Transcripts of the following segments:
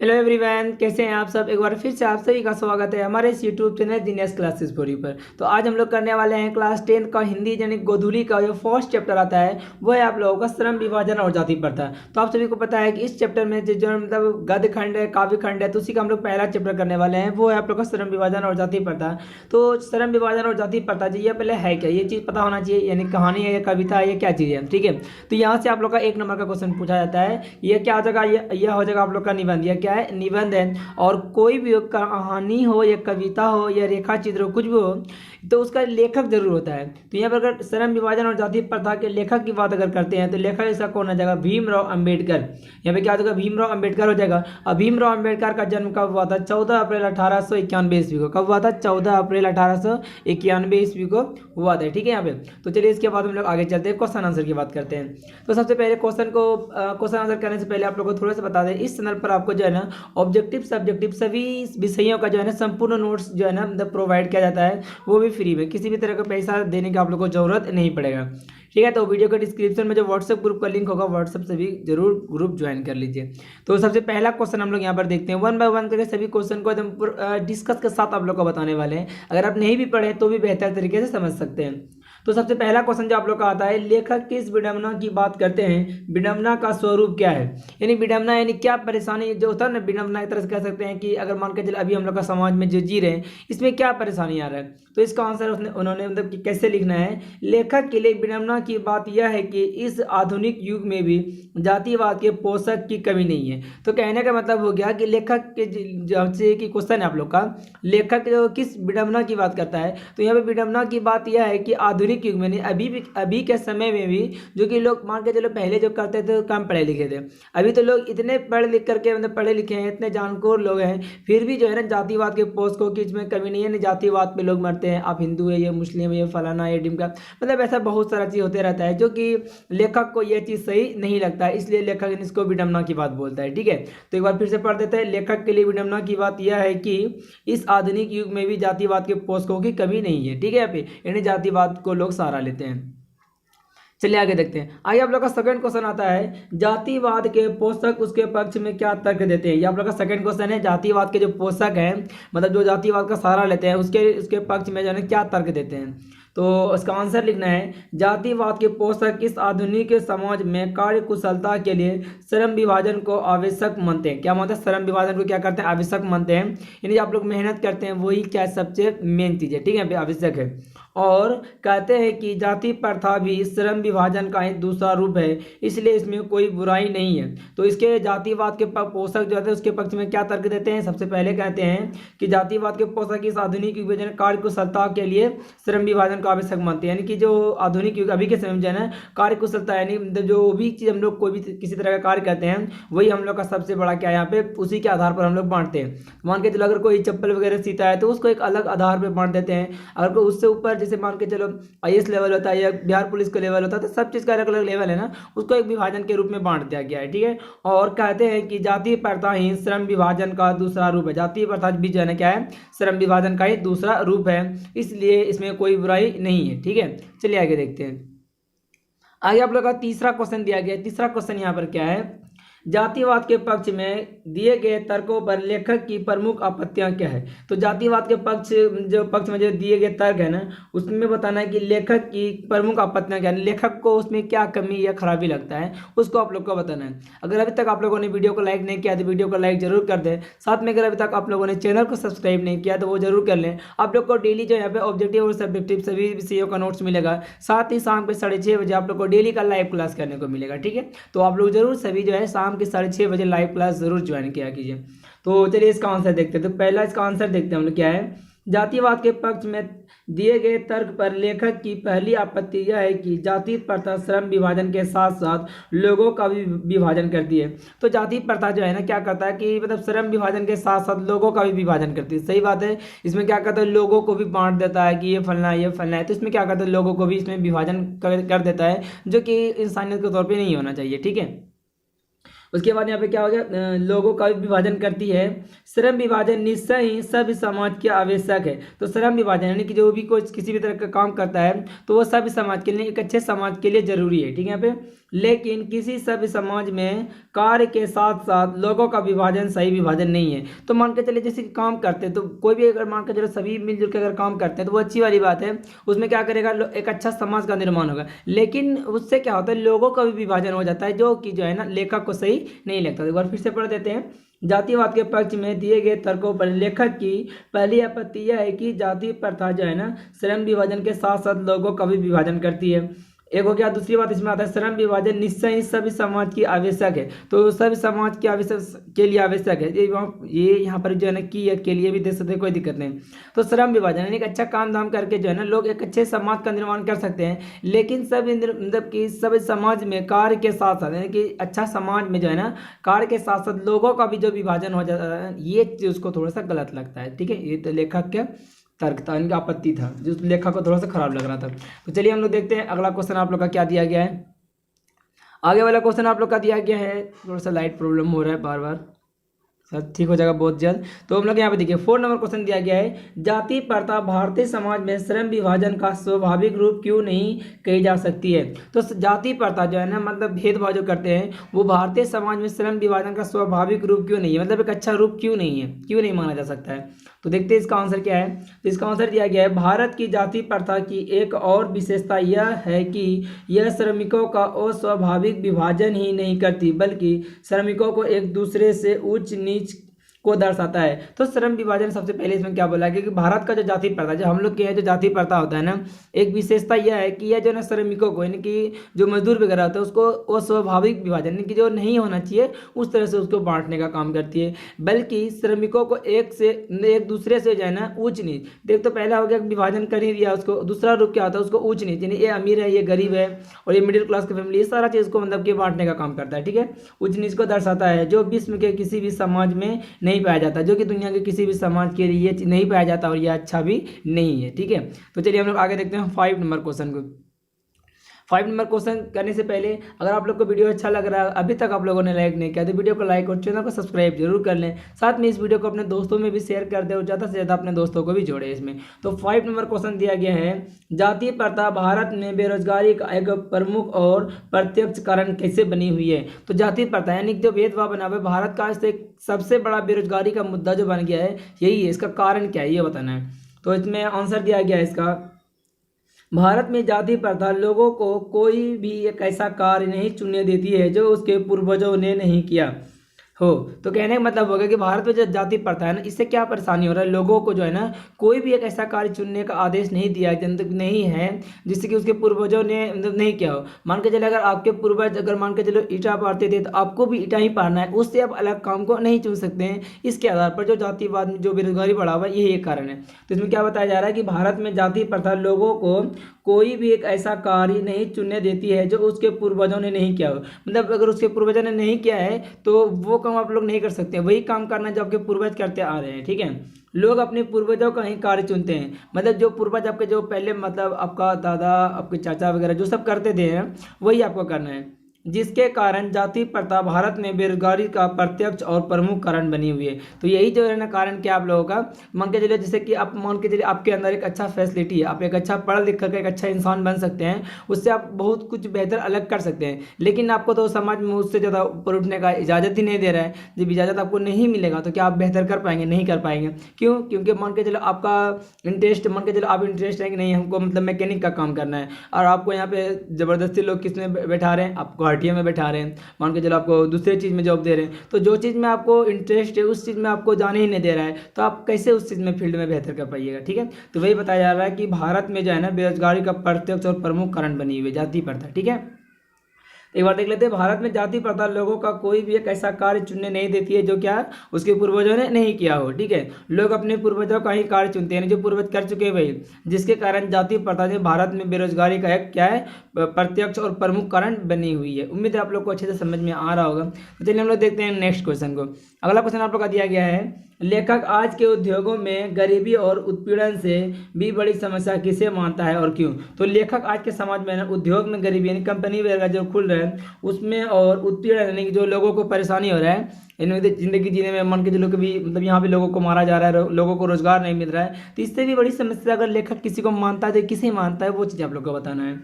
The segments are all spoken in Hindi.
हेलो एवरीवन, कैसे हैं आप सब। एक बार फिर से आप सभी का स्वागत है हमारे इस यूट्यूब चैनल जीनियस क्लासेस पूरी पर। तो आज हम लोग करने वाले हैं क्लास 10 का हिंदी यानी गोधुली का जो फर्स्ट चैप्टर आता है वो है आप लोगों का श्रम विभाजन और जाति प्रथा। तो आप सभी को पता है कि इस चैप्टर में जो मतलब गद्य खंड है, काव्य खंड है, तो उसी का हम लोग पहला चैप्टर करने वाले हैं, वो है आप लोग का श्रम विभाजन और जाति प्रथा। तो श्रम विभाजन और जाति प्रथा जी, ये पहले है क्या, ये चीज़ पता होना चाहिए। यानी कहानी है या कविता है, ये क्या चीज़ है, ठीक है। तो यहाँ से आप लोग का 1 नंबर का क्वेश्चन पूछा जाता है। ये क्या हो जाएगा, ये हो जाएगा आप लोग का निबंध। यह क्या है, निबंध है। और कोई भी कहानी हो या कविता हो या रेखा चित्र हो, कुछ भी हो, तो उसका लेखक जरूर होता है। तो यहाँ पर अगर श्रम विभाजन और जाति प्रथा के लेखक की बात अगर करते हैं तो लेखक इसका कौन हो जाएगा, भीमराव अंबेडकर। यहाँ पे क्या हो जाएगा, भीमराव अंबेडकर हो जाएगा। और भीमराव अंबेडकर का जन्म कब हुआ था, 14 अप्रैल 1891 ईस्वी को। कब हुआ था, 14 अप्रैल 1891 ईस्वी को हुआ था, ठीक है। यहाँ पे तो चलिए इसके बाद हम लोग आगे चलते हैं, क्वेश्चन आंसर की बात करते हैं। तो सबसे पहले क्वेश्चन आंसर करने से पहले आप लोग को थोड़ा सा बता दें, इस चैनल पर आपको जो है ना ऑब्जेक्टिव सब्जेक्टिव सभी विषयों का जो है ना संपूर्ण नोट्स जो है ना मतलब प्रोवाइड किया जाता है, वो भी फ्री में। किसी भी तरह का पैसा देने की आप लोग को जरूरत नहीं पड़ेगा, ठीक है। तो वीडियो के डिस्क्रिप्शन में जो व्हाट्सएप ग्रुप का लिंक होगा, व्हाट्सएप से भी जरूर ग्रुप ज्वाइन कर लीजिए। तो सबसे पहला क्वेश्चन हम लोग यहाँ पर देखते हैं, 1 बाय 1 करके सभी क्वेश्चन को एकदम डिस्कस के साथ आप लोग को बताने वाले हैं। अगर आप नहीं भी पढ़े तो भी बेहतर तरीके से समझ सकते हैं। तो सबसे पहला क्वेश्चन जो आप लोग का आता है, लेखक किस विडंबना की बात करते हैं, विडंबना का स्वरूप क्या है। यानी विडंबना यानी क्या परेशानी जो होता है ना, विडंबना एक तरह से कह सकते हैं कि अगर मान के चले अभी हम लोग का समाज में जो जी रहे हैं, इसमें क्या परेशानी आ रहा है। तो इसका आंसर उन्होंने मतलब कि कैसे लिखना है, लेखक के लिए विडंबना की बात यह है कि इस आधुनिक युग में भी जातिवाद के पोषक की कमी नहीं है। तो कहने का मतलब हो गया कि लेखक के जैसे कि क्वेश्चन है आप लोग का, लेखक किस विडंबना की बात करता है। तो यहाँ पे विडंबना की बात यह है कि आधुनिक युग में अभी के समय में भी जो कि लोग मान के चलो पहले जो करते थे कम पढ़े लिखे थे, अभी तो लोग इतने पढ़ लिख करके मतलब पढ़े लिखे हैं, इतने जानकार लोग हैं, फिर भी जो है ना जातिवाद के पोष को कि इसमें कमी नहीं है। जातिवाद पे लोग मरते हैं, आप हिंदू है, ये मुस्लिम है, ये फलाना ये डिमका, मतलब ऐसा बहुत सारा चीज़ होते रहता है जो कि लेखक को ये चीज़ सही नहीं लगता है, इसलिए लेखक इसको विडंबना की बात बोलता है, ठीक है। तो एक बार फिर से पढ़ देते हैं, लेखक के लिए विडंबना की बात यह है कि इस आधुनिक युग में भी जातिवाद के पोषकों की कमी नहीं है, ठीक है। यहाँ पे यानी जातिवाद को लोग सहारा लेते हैं। चलिए आगे देखते हैं। आगे आप लोग का सेकंड क्वेश्चन आता है, जातिवाद के पोषक उसके पक्ष में क्या तर्क देते हैं। ये आप लोग का सेकंड क्वेश्चन है, जातिवाद के जो पोषक हैं मतलब जो जातिवाद का सहारा लेते हैं उसके पक्ष में जो है क्या तर्क देते हैं। तो इसका आंसर लिखना है, जातिवाद के पोषक इस आधुनिक समाज में कार्य कुशलता के लिए श्रम विभाजन को आवश्यक मानते हैं। क्या मानते हैं, श्रम विभाजन को क्या करते हैं, आवश्यक मानते हैं। यानी आप लोग मेहनत करते हैं वही क्या सबसे मेन चीज़ है, ठीक है, आवश्यक है। और कहते हैं कि जाति प्रथा भी श्रम विभाजन का एक दूसरा रूप है, इसलिए इसमें कोई बुराई नहीं है। तो इसके जातिवाद के पोषक जो है उसके पक्ष में क्या तर्क देते हैं। सबसे पहले कहते हैं कि जातिवाद के पोषक इस आधुनिक विभाजन कार्य कुशलता के लिए श्रम विभाजन को आवश्यक मानते हैं। यानी कि जो आधुनिक युग अभी के समय में जो है ना कार्य कुशलता यानी जो भी चीज़ हम लोग कोई भी किसी तरह का कार्य करते हैं वही हम लोग का सबसे बड़ा क्या है, यहाँ पे उसी के आधार पर हम लोग बांटते हैं। मान के चलो अगर कोई चप्पल वगैरह सीता है तो उसको एक अलग आधार पर बांट देते हैं। अगर कोई उससे ऊपर जैसे मान के चलो आईएएस लेवल होता है या बिहार पुलिस का लेवल होता है, तो सब चीज़ का अलग अलग लेवल है ना, उसको एक विभाजन के रूप में बांट दिया गया है, ठीक है। और कहते हैं कि जाति प्रथा ही श्रम विभाजन का दूसरा रूप है। जाति प्रथा भी जो है ना क्या है, श्रम विभाजन का ही दूसरा रूप है, इसलिए इसमें कोई बुराई नहीं है, ठीक है। चलिए आगे देखते हैं। आगे आप लोग का तीसरा क्वेश्चन दिया गया है। तीसरा क्वेश्चन यहाँ पर क्या है, जातिवाद के पक्ष में दिए गए तर्कों पर लेखक की प्रमुख आपत्तियां क्या है। तो जातिवाद के पक्ष में जो दिए गए तर्क है ना, उसमें बताना है कि लेखक की प्रमुख आपत्तियां क्या है, लेखक को उसमें क्या कमी या खराबी लगता है उसको आप लोग को बताना है। अगर अभी तक आप लोगों ने वीडियो को लाइक नहीं किया तो वीडियो को लाइक जरूर कर दें। साथ में अगर अभी तक आप लोगों ने चैनल को सब्सक्राइब नहीं किया तो वो जरूर कर लें। आप लोग को डेली जो यहाँ पे ऑब्जेक्टिव और सब्जेक्टिव सभी विषयों का नोट्स मिलेगा। साथ ही शाम के 6:30 बजे आप लोग को डेली का लाइव क्लास करने को मिलेगा, ठीक है। तो आप लोग जरूर सभी जो है शाम के 6:30 बजे लाइव क्लास जरूर ज्वाइन किया कीजिए। तो चलिए इसका आंसर देखते हैं। तो पहला इसका आंसर देखते हैं हम लोग क्या है, जातिवाद के पक्ष में दिए गए तर्क पर लेखक की पहली आपत्ति यह है कि जाति प्रथा श्रम विभाजन के साथ साथ लोगों का भी विभाजन करती है। तो जाति प्रथा जो है ना क्या करता है कि मतलब श्रम विभाजन के साथ साथ लोगों का भी विभाजन करती है, सही बात है। इसमें क्या करता है, लोगों को भी बांट देता है कि ये फलना है ये फलना है। तो इसमें क्या करता है, लोगों को भी इसमें विभाजन कर देता है, जो कि इंसानियत के तौर पर नहीं होना चाहिए, ठीक है। उसके बाद यहाँ पे क्या हो गया, लोगों का भी विभाजन करती है। श्रम विभाजन निश्चय ही सभ्य समाज के आवश्यक है। तो श्रम विभाजन यानी कि जो भी कोई किसी भी तरह का काम करता है तो वो सभ्य समाज के लिए, एक अच्छे समाज के लिए जरूरी है, ठीक है। यहाँ पे लेकिन किसी सभ्य समाज में कार्य के साथ साथ लोगों का विभाजन सही विभाजन नहीं है। तो मान के चलिए जैसे कि काम करते हैं तो कोई भी अगर मान के चलो सभी मिलजुल के अगर काम करते हैं तो वो अच्छी वाली बात है, उसमें क्या करेगा एक अच्छा समाज का निर्माण होगा। लेकिन उससे क्या होता है लोगों का भी विभाजन हो जाता है जो कि जो है ना लेखक को सही नहीं लगता। एक बार फिर से पढ़ देते हैं। जातिवाद के पक्ष में दिए गए तर्कों पर लेखक की पहली आपत्ति यह है कि जाति प्रथा जो है ना श्रम विभाजन के साथ साथ लोगों का भी विभाजन करती है। एक हो गया। दूसरी बात इसमें आता है श्रम विभाजन निश्चय ही सभी समाज की आवश्यक है। तो सभी समाज की आवश्यक के लिए आवश्यक है। ये यहाँ पर जो है ना की के लिए भी दे सकते हैं, कोई दिक्कत नहीं। तो श्रम विभाजन यानी एक अच्छा काम धाम करके जो है ना लोग एक अच्छे समाज का निर्माण कर सकते हैं। लेकिन सभी मतलब कि सभी समाज में कार्य के साथ साथ यानी कि अच्छा समाज में जो है ना कार्य के साथ साथ लोगों का भी जो विभाजन हो जाता है ये चीज उसको थोड़ा सा गलत लगता है। ठीक है, ये तो लेखक के तर्क था, इनका आपत्ति था जो लेखक को थोड़ा सा खराब लग रहा था। तो चलिए हम लोग देखते हैं अगला क्वेश्चन आप लोग का क्या दिया गया है। आगे वाला क्वेश्चन आप लोग का दिया गया है, थोड़ा सा लाइट प्रॉब्लम हो रहा है बार बार, सर ठीक हो जाएगा बहुत जल्द। तो हम लोग यहाँ पे देखिए 4 नंबर क्वेश्चन दिया गया है। जाति प्रथा भारतीय समाज में श्रम विभाजन का स्वाभाविक रूप क्यों नहीं कही जा सकती है। तो जाति प्रथा जो है ना मतलब भेदभाव जो करते हैं वो भारतीय समाज में श्रम विभाजन का स्वाभाविक रूप क्यों नहीं है, मतलब एक अच्छा रूप क्यों नहीं है, क्यों नहीं माना जा सकता है। तो देखते हैं इसका आंसर क्या है। तो इसका आंसर दिया गया है भारत की जाति प्रथा की एक और विशेषता यह है कि यह श्रमिकों का अस्वाभाविक विभाजन ही नहीं करती बल्कि श्रमिकों को एक दूसरे से उच्च नीच को दर्शाता है। तो श्रम विभाजन सबसे पहले इसमें क्या बोला गया कि भारत का जो जाति प्रथा जो हम लोग के यहाँ जो जाति प्रथा होता है ना एक विशेषता यह है कि यह जो ना श्रमिकों को यानी कि जो मजदूर वगैरह होता है उसको अस्वाभाविक विभाजन यानी कि जो नहीं होना चाहिए उस तरह से उसको बांटने का काम करती है, बल्कि श्रमिकों को एक दूसरे से जो है ना उच्च नीच। देख तो पहला हो गया विभाजन कर ही दिया उसको, दूसरा रूप क्या होता है उसको उच्च नीच यानी ये अमीर है ये गरीब है और ये मिडिल क्लास की फैमिली, ये सारा चीज को मतलब कि बांटने का काम करता है। ठीक है, उच्च नीच को दर्शाता है जो विश्व के किसी भी समाज में नहीं पाया जाता, जो कि दुनिया के किसी भी समाज के लिए नहीं पाया जाता और यह अच्छा भी नहीं है। ठीक है, तो चलिए हम लोग आगे देखते हैं 5 नंबर क्वेश्चन को। 5 नंबर क्वेश्चन करने से पहले अगर आप लोग को वीडियो अच्छा लग रहा है अभी तक आप लोगों ने लाइक नहीं किया तो वीडियो को लाइक और चैनल को सब्सक्राइब जरूर कर लें। साथ में इस वीडियो को अपने दोस्तों में भी शेयर कर दें और ज़्यादा से ज़्यादा अपने दोस्तों को भी जोड़े इसमें। तो 5 नंबर क्वेश्चन दिया गया है जाति प्रथा भारत में बेरोजगारी का एक प्रमुख और प्रत्यक्ष कारण कैसे बनी हुई है। तो जाति प्रथा यानी जो भेदभाव बना हुआ है भारत का सबसे बड़ा बेरोजगारी का मुद्दा जो बन गया है यही है, इसका कारण क्या है ये बताना है। तो इसमें आंसर दिया गया है इसका भारत में जाति प्रथा लोगों को कोई भी एक ऐसा कार्य नहीं चुनने देती है जो उसके पूर्वजों ने नहीं किया हो। तो कहने का मतलब होगा कि भारत में जो जाति प्रथा है ना इससे क्या परेशानी हो रहा है, लोगों को जो है ना कोई भी एक ऐसा कार्य चुनने का आदेश नहीं दिया नहीं है जिससे कि उसके पूर्वजों ने मतलब नहीं किया हो। मान के चले अगर आपके पूर्वज अगर मान के चलो ईंटा पारते थे तो आपको भी ईंटा ही पारना है, उससे आप अलग काम को नहीं चुन सकते हैं। इसके आधार पर जो जातिवाद में जो बेरोजगारी बढ़ा हुआ है यही एक कारण है। तो इसमें क्या बताया जा रहा है कि भारत में जाति प्रथा लोगों को कोई भी एक ऐसा कार्य नहीं चुनने देती है जो उसके पूर्वजों ने नहीं किया हो, मतलब अगर उसके पूर्वजों ने नहीं किया है तो वो काम आप लोग नहीं कर सकते, वही काम करना जो आपके पूर्वज करते आ रहे हैं। ठीक है, लोग अपने पूर्वजों का ही कार्य चुनते हैं, मतलब जो पूर्वज आपके जो पहले मतलब आपका दादा आपके चाचा वगैरह जो सब करते थे वही आपको करना है, जिसके कारण जाति प्रथा भारत में बेरोजगारी का प्रत्यक्ष और प्रमुख कारण बनी हुई है। तो यही जो है ना कारण क्या आप लोगों का मान के चलिए जैसे कि आप मान के चलिए आपके अंदर एक अच्छा फैसिलिटी है, आप एक अच्छा पढ़ लिख करके एक अच्छा इंसान बन सकते हैं, उससे आप बहुत कुछ बेहतर अलग कर सकते हैं। लेकिन आपको तो समाज में उससे ज़्यादा ऊपर उठने का इजाज़त ही नहीं दे रहा है। जब इजाज़त आपको नहीं मिलेगा तो क्या आप बेहतर कर पाएंगे, नहीं कर पाएंगे। क्यों? क्योंकि मान के चलो आपका इंटरेस्ट मान के चलो आप इंटरेस्ट है कि नहीं हमको मतलब मैकेनिक का काम करना है और आपको यहाँ पे ज़बरदस्ती लोग किस में बैठा रहे हैं, आपको आरटीए में बैठा रहे हैं, मान के चलो आपको दूसरे चीज़ में जॉब दे रहे हैं, तो जो चीज़ में आपको इंटरेस्ट है उस चीज़ में आपको जाने ही नहीं दे रहा है तो आप कैसे उस चीज़ में फील्ड में बेहतर कर पाइएगा। ठीक है, तो वही बताया जा रहा है कि भारत में जो है ना बेरोजगारी का प्रत्यक्ष और प्रमुख कारण बनी हुई है जाति प्रथा। ठीक है, एक बार देख लेते हैं भारत में जाति प्रथा लोगों का कोई भी एक ऐसा कार्य चुनने नहीं देती है जो क्या उसके पूर्वजों ने नहीं किया हो। ठीक है, लोग अपने पूर्वजों का ही कार्य चुनते हैं जो पूर्वज कर चुके हैं वही, जिसके कारण जाति प्रथा जो भारत में बेरोजगारी का एक क्या है प्रत्यक्ष और प्रमुख कारण बनी हुई है। उम्मीद है आप लोग को अच्छे से समझ में आ रहा होगा। तो चलिए हम लोग देखते हैं नेक्स्ट क्वेश्चन को। अगला क्वेश्चन आप लोग का दिया गया है लेखक आज के उद्योगों में गरीबी और उत्पीड़न से भी बड़ी समस्या किसे मानता है और क्यों। तो लेखक आज के समाज में उद्योग में गरीबी यानी कंपनी वगैरह जो खुल रहे हैं उसमें और उत्पीड़न यानी कि जो लोगों को परेशानी हो रहा है जिंदगी जीने में, मन के जो लोग भी मतलब यहाँ पे लोगों को मारा जा रहा है, लोगों को रोजगार नहीं मिल रहा है, तो इससे भी बड़ी समस्या अगर लेखक किसी को मानता है तो किसे मानता है वो चीज़ आप लोग को बताना है।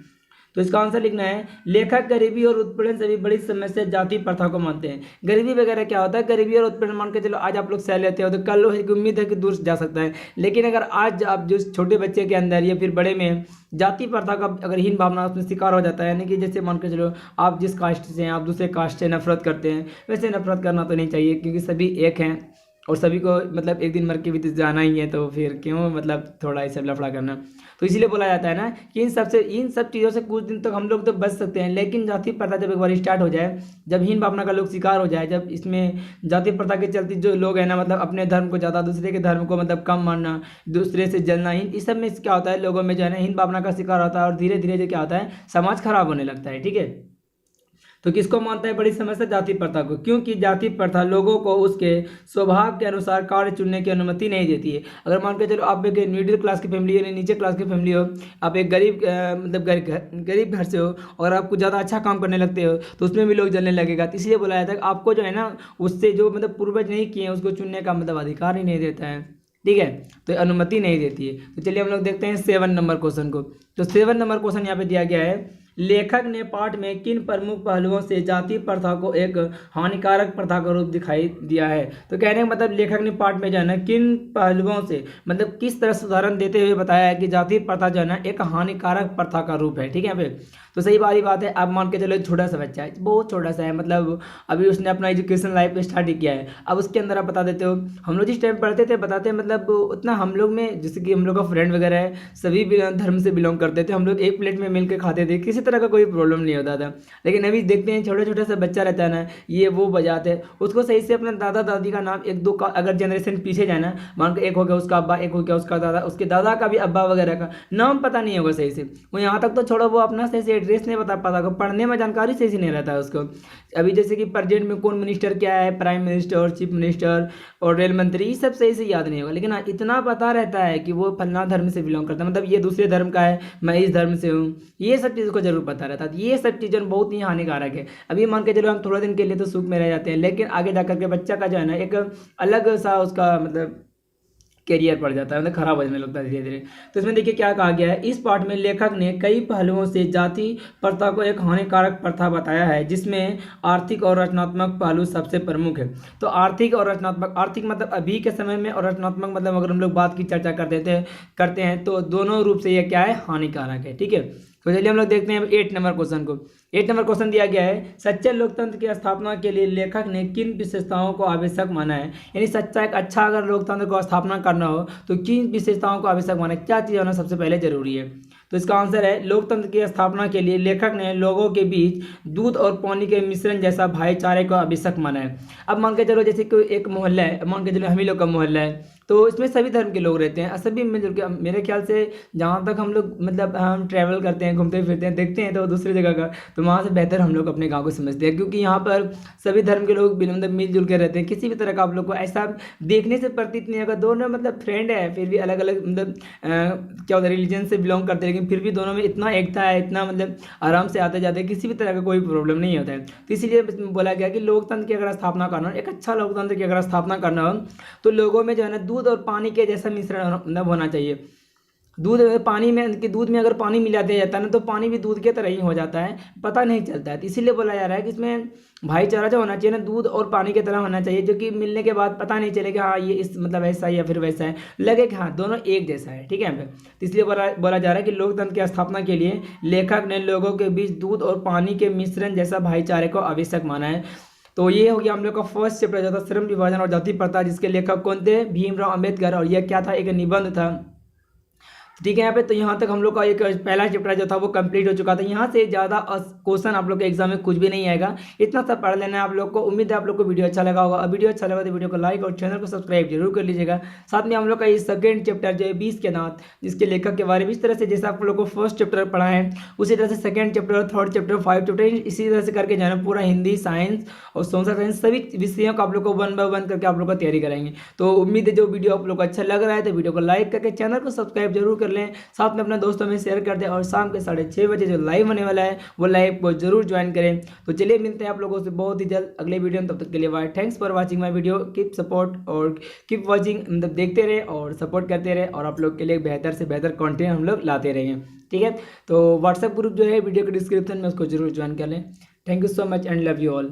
तो इसका आंसर लिखना है, लेखक गरीबी और उत्पीड़न से भी बड़ी समस्या जाति प्रथा को मानते हैं। गरीबी वगैरह क्या होता है, गरीबी और उत्पीड़न मान के चलो आज आप लोग सह लेते हो तो कल की उम्मीद है कि दूर जा सकता है, लेकिन अगर आज आप जो छोटे बच्चे के अंदर या फिर बड़े में जाति प्रथा का अगर हीन भावना उसमें शिकार हो जाता है, यानी कि जैसे मान के चलो आप जिस कास्ट से हैं आप दूसरे कास्ट से नफरत करते हैं, वैसे नफरत करना तो नहीं चाहिए क्योंकि सभी एक हैं और सभी को मतलब एक दिन मर के भी तो जाना ही है, तो फिर क्यों मतलब थोड़ा ऐसा लफड़ा करना। तो इसीलिए बोला जाता है ना कि इन सब चीज़ों से कुछ दिन तक हम लोग तो बच सकते हैं, लेकिन जाति प्रथा जब एक बार स्टार्ट हो जाए, जब हीन भावना का लोग शिकार हो जाए, जब इसमें जाति प्रथा के चलते जो लोग हैं ना मतलब अपने धर्म को ज़्यादा दूसरे के धर्म को मतलब कम मानना, दूसरे से जलना, इस सब में क्या होता है लोगों में जो है ना हीन भावना का शिकार होता है और धीरे धीरे जो क्या होता है समाज खराब होने लगता है। ठीक है, तो किसको मानता है बड़ी समस्या, जाति प्रथा को, क्योंकि जाति प्रथा लोगों को उसके स्वभाव के अनुसार कार्य चुनने की अनुमति नहीं देती है। अगर मान के चलो आप एक मिडिल क्लास की फैमिली यानी नीचे क्लास की फैमिली हो, आप एक गरीब मतलब गरीब घर से हो और आप कुछ ज़्यादा अच्छा काम करने लगते हो तो उसमें भी लोग जलने लगेगा। तो इसलिए बोला जाता है कि आपको जो है ना उससे जो मतलब पूर्वज नहीं किए हैं उसको चुनने का मतलब अधिकार ही नहीं देता है। ठीक है, तो अनुमति नहीं देती है। तो चलिए हम लोग देखते हैं 7 नंबर क्वेश्चन को। तो 7 नंबर क्वेश्चन यहाँ पे दिया गया है, लेखक ने पाठ में किन प्रमुख पहलुओं से जाति प्रथा को एक हानिकारक प्रथा का रूप दिखाई दिया है। तो कहने का मतलब लेखक ने पाठ में जो है ना किन पहलुओं से मतलब किस तरह से उदाहरण देते हुए बताया है कि जाति प्रथा जो है ना एक हानिकारक प्रथा का रूप है। ठीक है भाई, तो सही वाली बात है। अब मान के चलो छोटा सा बच्चा है, बहुत छोटा सा है, मतलब अभी उसने अपना एजुकेशन लाइफ स्टार्ट ही किया है। अब उसके अंदर आप बता देते हो, हम लोग जिस टाइम पढ़ते थे बताते हैं मतलब उतना हम लोग में जैसे कि हम लोग का फ्रेंड वगैरह है सभी धर्म से बिलोंग करते थे, हम लोग एक प्लेट में मिल के खाते थे, किसी तरह का कोई प्रॉब्लम नहीं होता था। लेकिन अभी देखते हैं छोटा छोटा सा बच्चा रहता है ना, ये वो बजाते हैं, उसको सही से अपना दादा दादी का नाम एक दो का अगर जनरेशन पीछे जाए ना, मान के एक हो गया उसका अब्बा, एक हो गया उसका दादा, उसके दादा का भी अब्बा वगैरह का नाम पता नहीं होगा सही से। वो यहाँ तक तो छोड़ो, वो अपना सही से एड्रेस नहीं बता पाता, पढ़ने में जानकारी सही से नहीं रहता है उसको। अभी जैसे कि प्रेजेंट में कौन मिनिस्टर क्या है, प्राइम मिनिस्टर और चीफ मिनिस्टर और रेल मंत्री, ये सब सही से याद नहीं होगा, लेकिन इतना पता रहता है कि वो फलना धर्म से बिलोंग करता है, मतलब ये दूसरे धर्म का है, मैं इस धर्म से हूँ, ये सब चीज़ों को जरूर पता रहता है। ये सब चीज़ें बहुत ही हानिकारक है। अभी मान के चलो हम थोड़ा दिन के लिए तो सुख में रह जाते हैं, लेकिन आगे जाकर के बच्चा का जो है ना एक अलग सा उसका मतलब कैरियर पड़ जाता है, मतलब खराब हो जाने लगता है धीरे धीरे। तो इसमें देखिए क्या कहा गया है, इस पाठ में लेखक ने कई पहलुओं से जाति प्रथा को एक हानिकारक प्रथा बताया है जिसमें आर्थिक और रचनात्मक पहलू सबसे प्रमुख है। तो आर्थिक और रचनात्मक, आर्थिक मतलब अभी के समय में और रचनात्मक मतलब अगर हम लोग बात की चर्चा करते हैं तो दोनों रूप से यह क्या है, हानिकारक है। ठीक है, तो चलिए हम लोग देखते हैं 8 नंबर क्वेश्चन को। 8 नंबर क्वेश्चन दिया गया है, सच्चे लोकतंत्र की स्थापना के लिए लेखक ने किन विशेषताओं को आवश्यक माना है। यानी सच्चा एक अच्छा अगर लोकतंत्र को स्थापना करना हो तो किन विशेषताओं को आवश्यक माना है, क्या चीज़ होना सबसे पहले जरूरी है। तो इसका आंसर है, लोकतंत्र की स्थापना के लिए लेखक ने लोगों के बीच दूध और पानी के मिश्रण जैसा भाईचारे को आवश्यक माना है। अब मान के चलो जैसे कोई एक मोहल्ला है, मान के चलो हम ही लोग का मोहल्ला है, तो इसमें सभी धर्म के लोग रहते हैं, सभी मिलजुल के, मेरे ख्याल से जहाँ तक हम लोग मतलब हम ट्रैवल करते हैं, घूमते फिरते हैं, देखते हैं तो दूसरी जगह का, तो वहाँ से बेहतर हम लोग अपने गांव को समझते हैं, क्योंकि यहाँ पर सभी धर्म के लोग मतलब मिलजुल के रहते हैं। किसी भी तरह का आप लोग को ऐसा देखने से प्रतीत नहीं होगा, दोनों मतलब फ्रेंड है फिर भी अलग अलग मतलब क्या होता है रिलीजन से बिलोंग करते हैं, लेकिन फिर भी दोनों में इतना एकता है, इतना मतलब आराम से आते जाते, किसी भी तरह का कोई प्रॉब्लम नहीं होता है। तो इसीलिए बोला गया कि लोकतंत्र की अगर स्थापना करना हो, एक अच्छा लोकतंत्र की अगर स्थापना करना हो तो लोगों में जो है ना दूध और पानी के जैसा मिश्रण होना चाहिए। दूध पानी में कि दूध में अगर पानी मिला दिया जाता है ना तो पानी भी दूध के तरह ही हो जाता है, पता नहीं चलता है। तो इसीलिए बोला जा रहा है कि इसमें भाईचारा जो होना चाहिए ना दूध और पानी की तरह होना चाहिए, जो कि मिलने के बाद पता नहीं चले कि हाँ ये इस मतलब ऐसा है या फिर वैसा है, लगे कि हाँ दोनों एक जैसा है। ठीक है, तो इसलिए बोला जा रहा है कि लोकतंत्र की स्थापना के लिए लेखक ने लोगों के बीच दूध और पानी के मिश्रण जैसा भाईचारे को आवश्यक माना है। तो ये हो गया हम लोग का फर्स्ट चैप्टर जो था श्रम विभाजन और जाति प्रथा, जिसके लेखक कौन थे, भीमराव अंबेडकर, और यह क्या था, एक निबंध था। ठीक है, यहाँ पे तो यहाँ तक हम लोग का एक पहला चैप्टर जो था वो कंप्लीट हो चुका था। यहाँ से ज़्यादा क्वेश्चन आप लोग के एग्जाम में कुछ भी नहीं आएगा, इतना सब पढ़ लेना है आप लोग को। उम्मीद है आप लोग को वीडियो अच्छा लगा होगा। अब वीडियो अच्छा लगा तो वीडियो को लाइक और चैनल को सब्सक्राइब जरूर कर लीजिएगा। साथ में हम लोग का ये सेकंड चैप्टर जो है 20 के दांत, जिसके लेखक के बारे में इस तरह से जैसे आप लोग को फर्स्ट चैप्टर पढ़ा है उसी तरह से second chapter, third chapter, 5 chapter, इसी तरह से करके जाना पूरा हिंदी, साइंस और सोशल साइंस सभी विषयों को आप लोग को 1 बाय 1 करके आप लोग को तैयारी कराएंगे। तो उम्मीद है जो वीडियो आप लोग को अच्छा लग रहा है तो वीडियो को लाइक करके चैनल को सब्सक्राइब जरूर कर लें, साथ में अपने दोस्तों में शेयर कर दें और शाम के 6:30 बजे जो लाइव होने वाला है वो लाइव को जरूर ज्वाइन करें। तो चलिए मिलते हैं आप लोगों से बहुत ही जल्द अगले वीडियो में, तब तक के लिए bye. Thanks for watching my video, keep support और कीप वॉचिंग, मतलब देखते रहे और सपोर्ट करते रहे और आप लोग के लिए बेहतर से बेहतर कंटेंट हम लोग लाते रहेंगे, ठीक है। तो व्हाट्सएप ग्रुप जो है वीडियो के डिस्क्रिप्शन में, उसको जरूर ज्वाइन कर लें। Thank you so much and love you all.